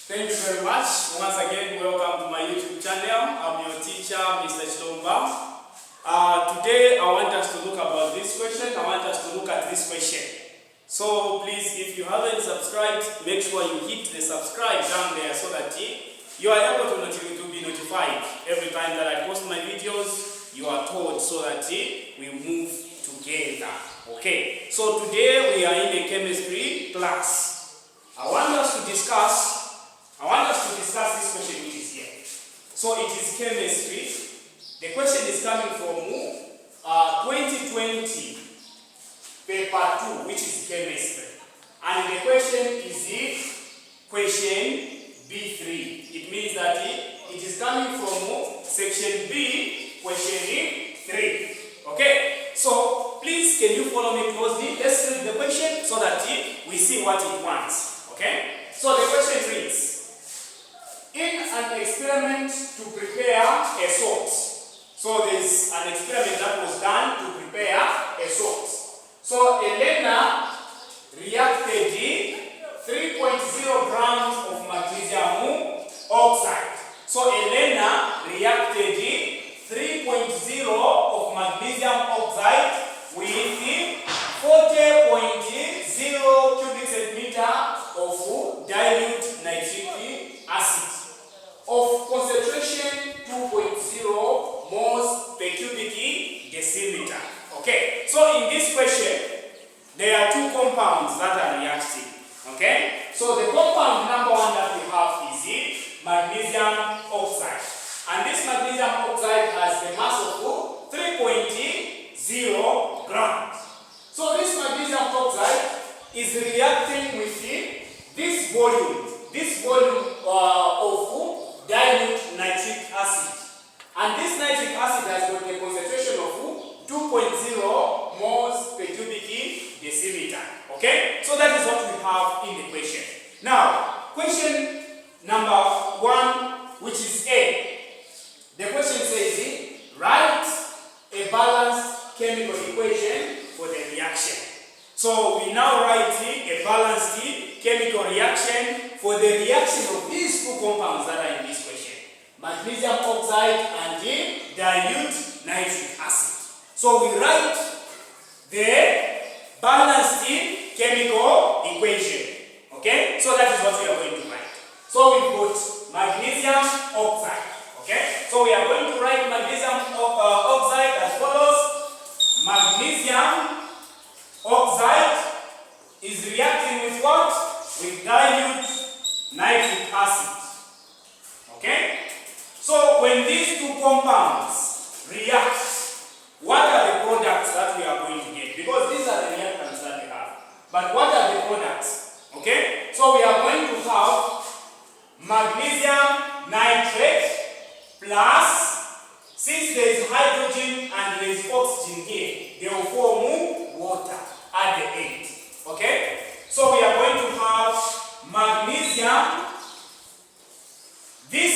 Thank you very much. Once again, welcome to my YouTube channel. I'm your teacher, Mr. Chitomba. Today, I want us to look about this question. I want us to look at this question. So please, if you haven't subscribed, make sure you hit the subscribe down there so that you are able to be notified every time that I post my videos. You are told so that we move together. Okay. So today we are in the chemistry class. I want us to discuss this question which is here. So it is chemistry. The question is coming from 2020 paper 2, which is chemistry. And the question is question B3. It means that it is coming from section B, question 3. Okay? So please, can you follow me closely? Let's read the question so that we see what it wants. Okay? So the question reads, in an experiment to prepare a salt. So there's an experiment that was done to prepare a salt. So a learner reacted 3.0 grams of magnesium oxide. So a learner reacted 3.0 of magnesium oxide with 40.0 cubic centimeter of dilute nitric acid of concentration 2.0 moles per cubic decimeter. Okay, so in this question, there are two compounds that are reacting. Okay, so the compound number one that we have is magnesium oxide, and this magnesium oxide has the mass of 3.0 grams. So this magnesium oxide is reacting with this volume of dilute nitric acid, and this nitric acid has got a concentration of 2.0 moles per cubic decimeter. Okay, so that is what we have in the question. Now, question number 1, which is A. The question says, write a balanced chemical equation for the reaction. So we now write a balanced chemical reaction for the reaction of these two compounds that are in this question, magnesium oxide and dilute nitric acid. So we write the balanced chemical equation. Okay, so that is what we are going to write. So we put magnesium oxide. Okay, so we are going to write magnesium oxide as follows. Magnesium oxide is reacting with what? With dilute nitric acid. Okay? So when these two compounds react, what are the products that we are going to get? Because these are the reactants that we have. But what are the products? Okay? So we are going to have magnesium nitrate plus, since there is hydrogen and there is oxygen here, they will form water at the end. Okay? So we are going to have magnesium, this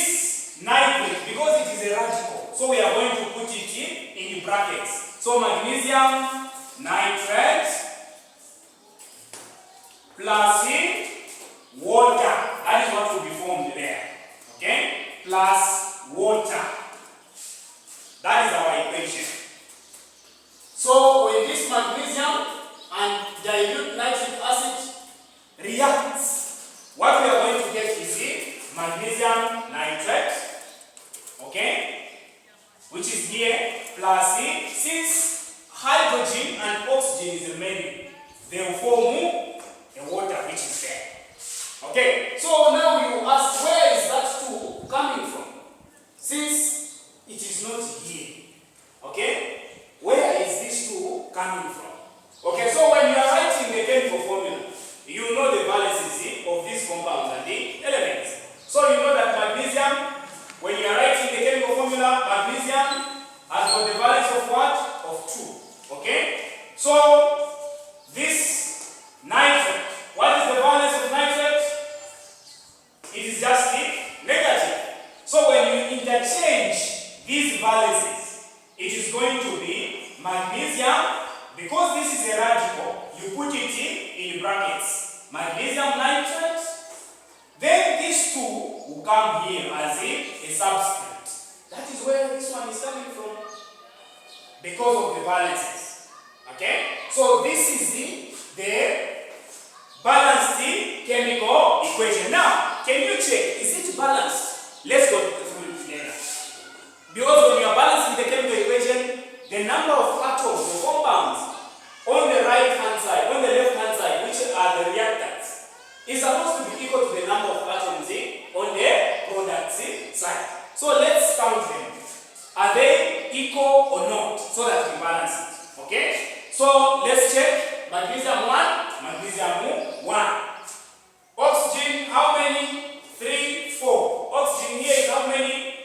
nitrate, because it is a radical, so we are going to put it in brackets. So magnesium nitrate plus water, that is what will be formed there. Okay? Plus water. That is our equation. So when this magnesium and dilute nitric acid reacts, what we are going to get is magnesium nitrate, okay, which is here, plus since hydrogen and oxygen is remaining, they will form a water which is there. Okay, so now you ask, where is that 2 coming from? Since it is not here, okay, where is this 2 coming from? Okay, so when you are writing the chemical formula, you know the valences of these compounds and the elements. So you know that magnesium, when you are writing the chemical formula, magnesium has got the valence of what? Of 2. Okay? So this nitrate, what is the valence of nitrate? It is just negative. So when you interchange these valences, it is going to be magnesium, because this is a radical, you put it in brackets. Magnesium nitrate Then these two will come here as a subscript. That is where this one is coming from, because of the balances. Okay? So this is the balanced chemical equation. Now, can you check, is it balanced? Let's go through it together. Because when you are balancing the chemical equation, the number of atoms or compounds on the right hand side, on the left hand side, which are the reactants, is supposed to be equal to the number of atoms on the product side. So let's count them. Are they equal or not? So that we balance it. Okay? So let's check. Magnesium 1, magnesium 1. Oxygen, how many? 3, 4. Oxygen here is how many?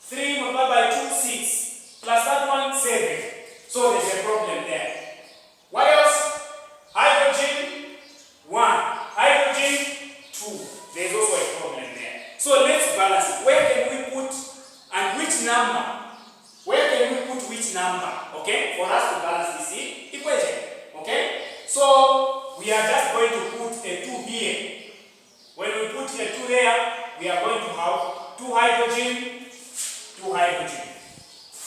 3 multiplied by 2, 6. Plus that one, 7. So there's a problem there. What else? Hydrogen, 1. Hydrogen, 2. There's also a problem there. So let's balance it. Where can we put and which number? Where can we put which number? Okay? For us to balance this equation. Okay? So we are just going to put a 2 here. When we put a 2 there, we are going to have 2 hydrogen, 2 hydrogen.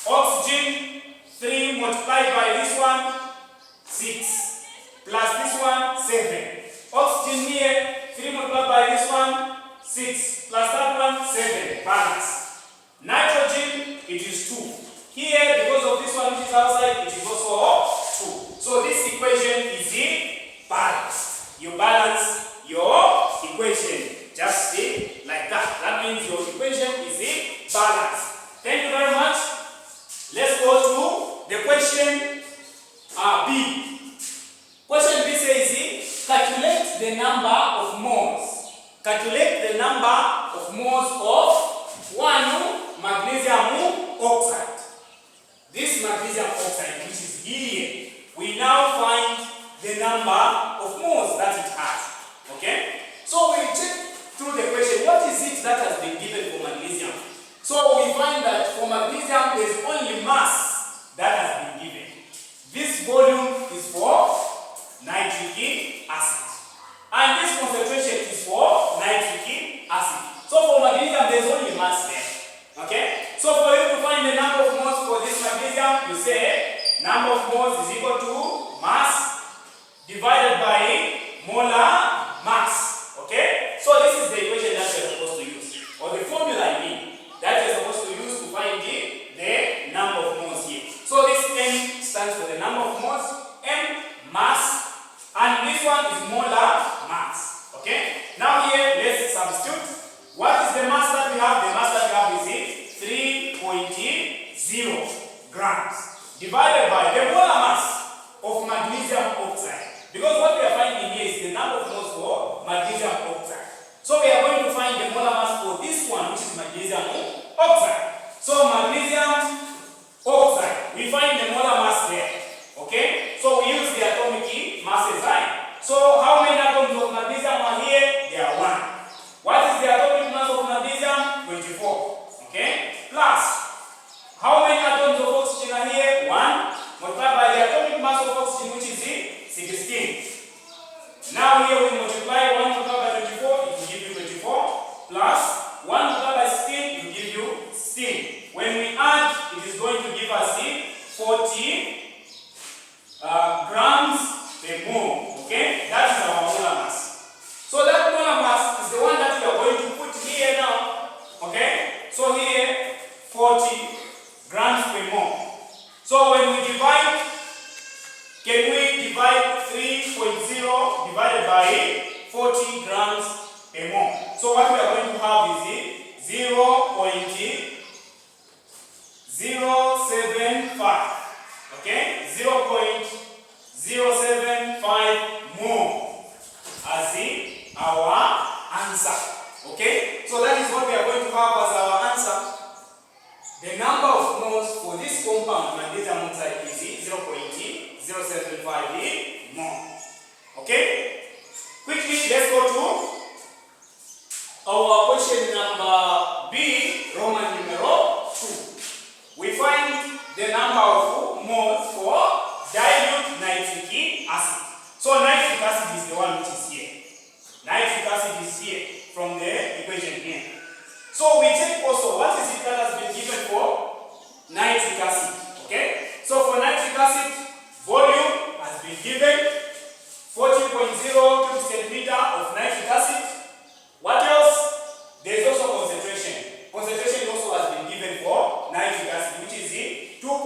Oxygen, 3 multiplied by this one, 6. Plus this one, 7. Oxygen here, 3 multiplied by this one, 6. Plus that one, 7. Balance. Nitrogen, it is 2. Here, because of this one which is outside, it is also 2. So this equation is balanced. You balance your equation. Just see like that. That means your equation is balanced. Thank you very much. Let's go to the question B. Question B says, calculate the number of moles. Calculate the number of moles of 1 magnesium oxide. This magnesium oxide, which is here, we now find the number of moles that it has. Okay? So we check through the question, what is it that has been given for magnesium? So we find that for magnesium, there's only mass that has been given. This volume is for nitric acid. And this concentration is for nitric acid. So for magnesium, there's only mass there. Okay? So for you to find the number of moles for this magnesium, you say number of moles is equal to mass divided by molar mass. Okay? So this is the equation that you're supposed to use. Or the formula I mean, that you're supposed to use to find the number of moles here. So this M stands for the number of moles, M mass, and this one is molar mass. Okay? Now here, let's substitute. What is the mass that we have? The mass that we have is 3.0 grams divided by the molar mass of magnesium oxide. Because what we are finding here is the number of moles for magnesium oxide. So we are going to find the molar mass for this one, which is magnesium oxide. So magnesium oxide, we find the molar mass there. Okay? So we use the atomic mass design. So how many atoms of magnesium are here? There are 1. What is the atomic mass of magnesium? 24. Okay? Plus, how many atoms of oxygen are here? 1. Multiplied by the atomic mass of oxygen, which is 16. Now here we multiply 1 multiplied by 24, it will give you 24. Plus 1 multiplied by 16, it will give you 16. When we add, it is going to give us 40 grams per mole. Okay? That is our molar mass. So that molar mass is the one that we are going to put here now. Okay? So here, 40 grams per mole. So when we divide, can we divide 3.0 divided by 40 grams per mole? So what we are going to have is 0.075. Okay? 0.075 mole as our answer. Okay? So that is what we are going to have as our answer. The number of moles for this compound, magnesium oxide, is 0.075 mole. Okay? Quickly, let's go to our question number B, Roman numeral 2. We find the number of moles for dilute nitric acid. So nitric acid is the one which is here. Nitric acid is here. From the So we take also what is it that has been given for nitric acid. Okay? So for nitric acid, volume has been given 40.0 cubic centimeter of nitric acid. What else? There is also concentration. Concentration also has been given for nitric acid, which is 2.0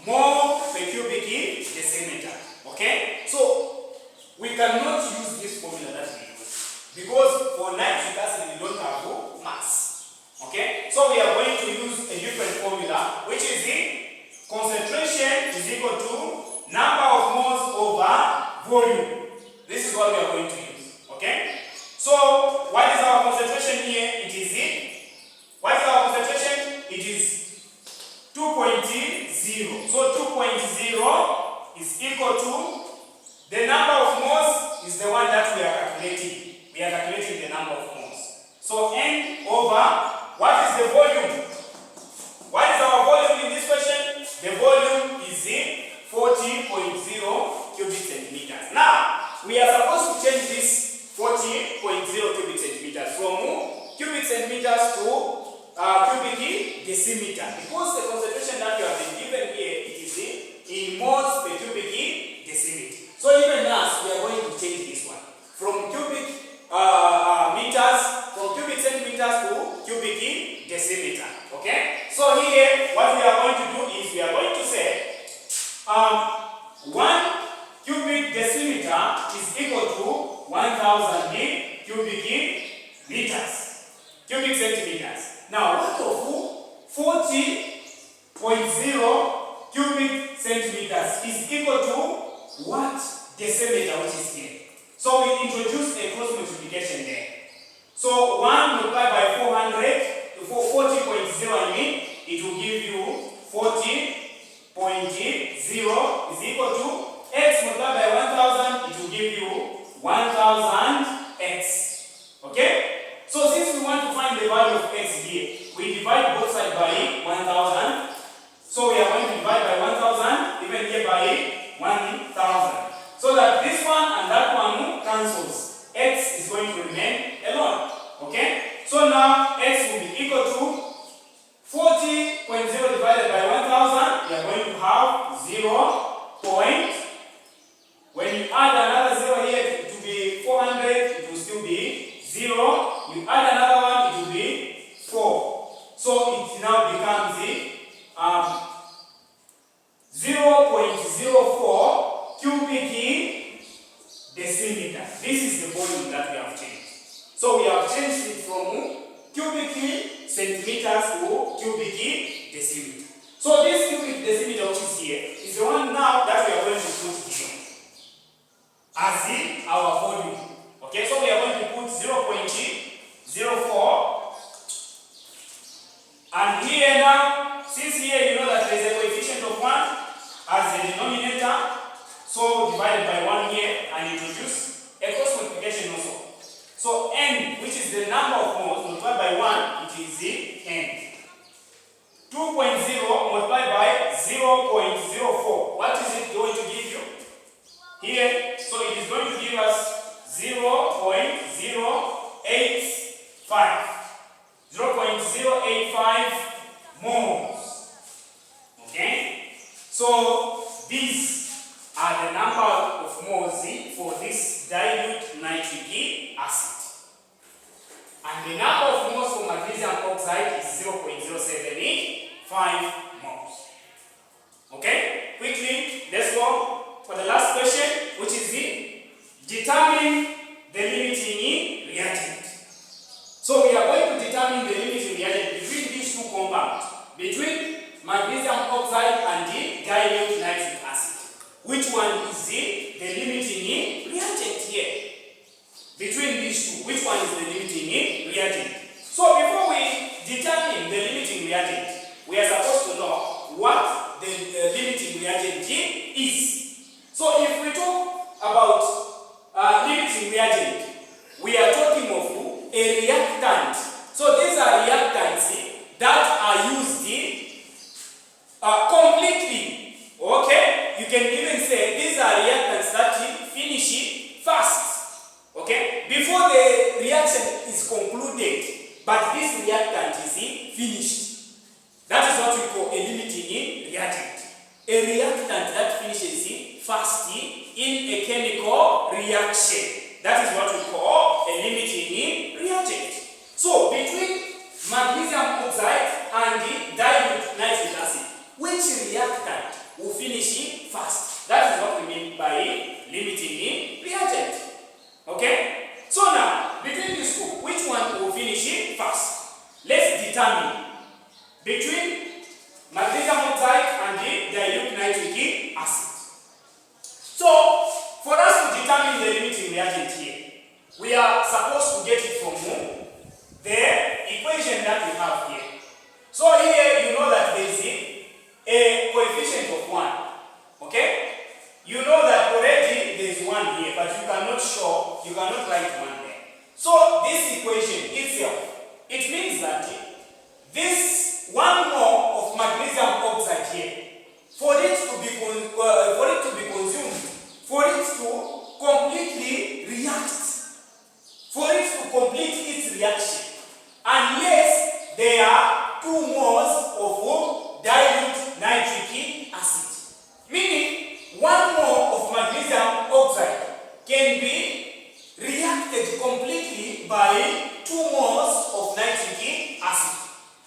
mole per cubic decimeter. Okay? So we cannot use this formula that we use because for nitric acid we don't have mass. Okay? So we are going to use a different formula, which is concentration is equal to number of moles over volume. This is what we are going to use. Okay? So what is our concentration here? It is what is our concentration? It is 2.0. So 2.0 is equal to the number of moles is the one that we are calculating. We are calculating the number of moles. So N over what is the volume? What is our volume in this question? The volume is 40.0 cubic centimeters. Now, we are supposed to change this 40.0 cubic centimeters from cubic centimeters to cubic decimeter. Because the concentration that you have been given here, it is in moles per cubic decimeter. So even us, we are going to change this one from cubic meters, from cubic centimeters to cubic decimeter. Okay? So here, what we are going to do is we are going to say 1 cubic decimeter is equal to 1,000 cubic meters, cubic centimeters. Now, what of 40.0 cubic centimeters is equal to what decimeter, which is here? So we introduce a cross multiplication there. So 1 multiplied by 400, 40.0 I mean, it will give you 40.0 is equal to x multiplied by 1,000, it will give you 1,000x. Okay? So since we want to find the value of x here, we divide both sides by 1,000. So we are going to divide by 1,000, even here by 1,000. So that this one and that one cancels. X is going to remain alone. Okay? So now x will be equal to 40.0 divided by 1,000. We are going to have 0. When you add another 0 here to be 400, it will still be 0. You add another one, it will be 4. So it now becomes 0.04 cubic decimeter. This is the volume that we have changed. So we have changed it from cubic centimeters to cubic decimeter. So this cubic decimeter which is here is the one now that we are going to put here as our volume. Okay, so we are going to put 0.04. And here now, since here you know that there is a coefficient of 1 as a denominator, so divided by 1 here and introduce a cross multiplication also. So n, which is the number of moles, multiplied by 1, it is n. 2.0 multiplied by 0.04. What is it going to give you? Here, so it is going to give us 0.085. 0.085 moles. Okay? So these are the number of moles for this dilute nitric acid. And the number of moles for magnesium oxide is 0.075 moles. Okay? Quickly, let's go for the last question, which is determine the limiting reagent. So we are going to determine the limiting reagent between these two compounds, between magnesium oxide and the dilute nitric acid. Which one is the limiting reagent here? Between these two, which one is the limiting reagent? So before we determine the limiting reagent, we are supposed to know what the limiting reagent is. So if we talk about limiting reagent, we are talking of a reactant. So these are reactants that are used completely. Okay? You can even say these are reactants that finish fast. Okay? Before the reaction is concluded, but this reactant is finished. That is what we call a limiting reagent. A reactant that finishes first in a chemical reaction. That is what we call a limiting reagent. So between magnesium oxide and the dilute nitric acid, which reactant will finish first? That is what we mean by limiting reagent. Okay? So now, between these two, which one will finish first? Let's determine between magnesium oxide and the dilute nitric acid. So, for us to determine the limiting reagent here, we are supposed to get it from the equation that we have here. So here you know that there is a coefficient of 1. Okay? You know that already there is 1 here, but you cannot write 1 there. So this equation itself, it means that this 1 mole of magnesium oxide here, for it to be consumed, for it to completely react, for it to complete its reaction, unless there are 2 moles of dilute nitric acid. Meaning, 1 mole of magnesium oxide can be reacted completely by 2 moles of nitric acid.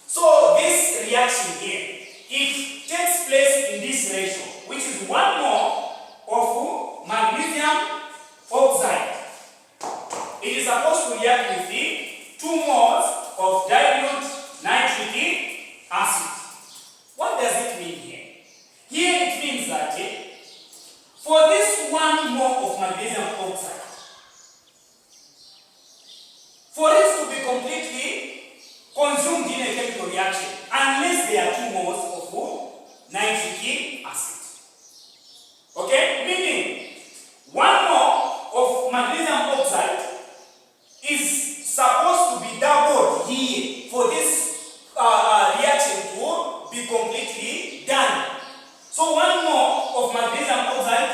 So this reaction here, it takes place in this ratio, which is 1 mole of magnesium oxide. It is supposed to react with the 2 moles of dilute nitric acid. What does it mean here? Here it means that for this 1 mole of magnesium oxide, for it to be completely consumed in a chemical reaction, unless there are 2 moles of nitric acid. Okay? Meaning, 1 mole of magnesium oxide is supposed to be doubled here for this reaction to be completely done. So 1 mole of magnesium oxide,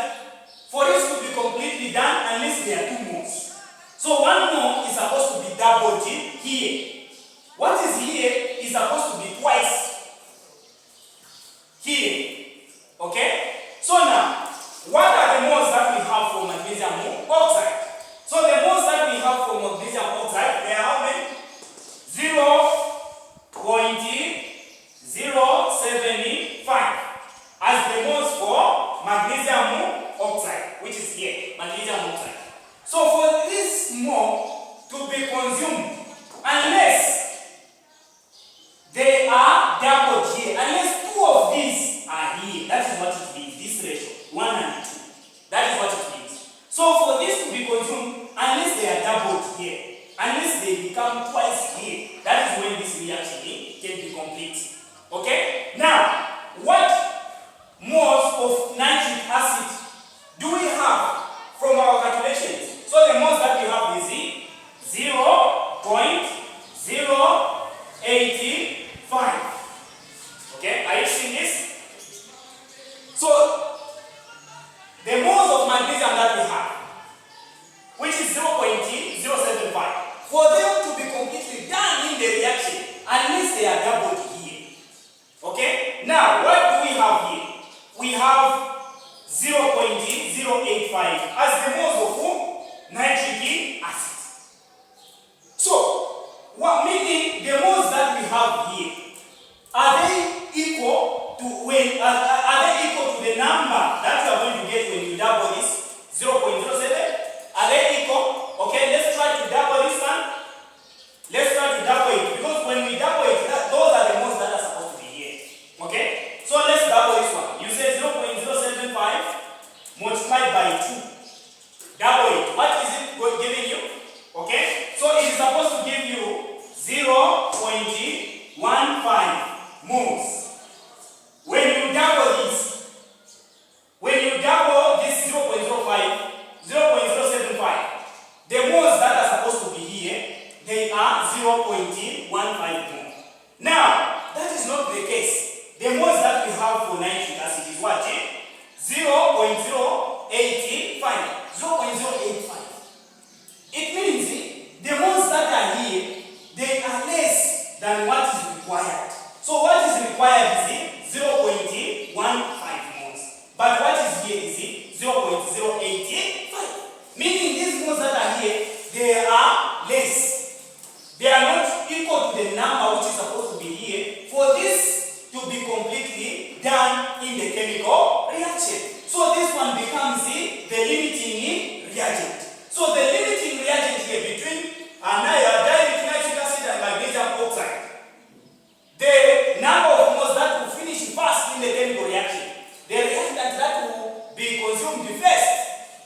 for it to be completely done, unless there are 2 moles. So 1 mole is supposed to be doubled here. What is here is supposed to be twice here. Okay? So now, what are the moles that we have for magnesium oxide? So the moles that we have for magnesium oxide, they are how many? 0.075 as the moles for magnesium oxide, which is here, magnesium oxide. So for this mole to be consumed, unless they are doubled here, unless 2 of these are here, that is what it means, this ratio, 1 and 2. That is what it means. So for this to be consumed, unless they are doubled here, unless they become twice here, that is when this reaction can be complete. Okay? Now, what moles of nitric acid do we have from our calculations? So the moles that we have is 0.085. Okay? Are you seeing this? So the moles of magnesium that we have, which is 0.075, for them to be completely done in the reaction, unless they are doubled here. Okay? Now, what do we have here? We have 0.085 as the moles of nitric acid. So, what meaning the moles that we have here, are they equal to when are they equal to the number that you are going to get when you double this 0.07? Are they equal? Okay, let's try to double this one. Let's try to double it, because when we double it, those are the moles that are supposed to be here. Okay? So let's double this one. You say 0.075 multiplied by 2. Double it. What is it giving you? Okay? So it is supposed to give you 0.15 moles. When you double this 0.05, 0.075, the moles that are supposed to be here, they are 0.15 mole. Now, that is not the case. The moles that we have for nitric acid is what? 0.085. 0.085. It means the moles that are here, they are less here is 0.085. Meaning these moles that are here, they are less. They are not equal to the number which is supposed to be here for this to be completely done in the chemical reaction. So this one becomes the limiting reagent. So the limiting reagent here between dilute nitric acid and magnesium oxide, the number of moles that will finish first in the chemical reaction, the reactant that will be consumed first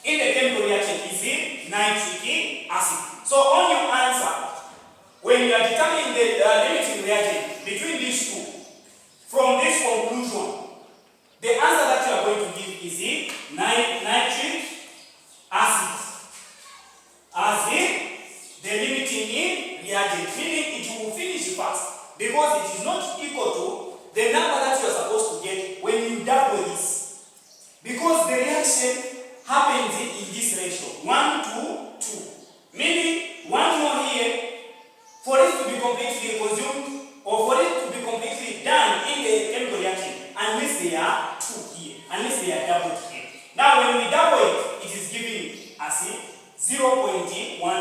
in the chemical reaction is the nitric acid. So on your answer, when you are determining the limiting reagent between these two, from this conclusion, the answer that you are going to give is the nitric acid as the limiting reagent, meaning it will finish fast because it is not equal to the number that you are supposed to get when you double this. Because the reaction happens in this ratio, 1 to 2, meaning 1 more here for it to be completely consumed or for it to be completely done in the chemical reaction, unless they are 2 here, unless they are doubled here. Now when we double it, it is giving us 0.15 more.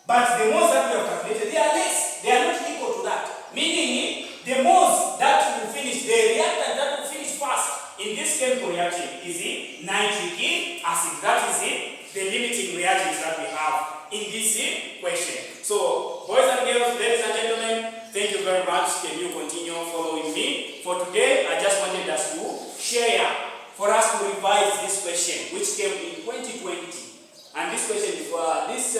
But the moles that we have calculated, they are less. They are not equal to that. Meaning the moles that will finish, the reactant that will finish first in this chemical reaction is the nitric acid. That is the limiting reagents that we have in this question. So, boys and girls, ladies and gentlemen, thank you very much. Can you continue following me? For today, I just wanted us to share, for us to revise this question, which came in 2020. And this question is for this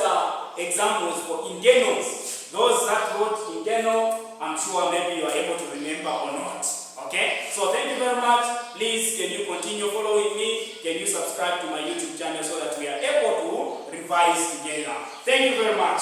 example is for internals. Those that wrote internal, I'm sure maybe you are able to remember or not. Okay? So thank you very much. Please, can you continue following me? Can you subscribe to my YouTube channel so that we are able to revise together? Thank you very much.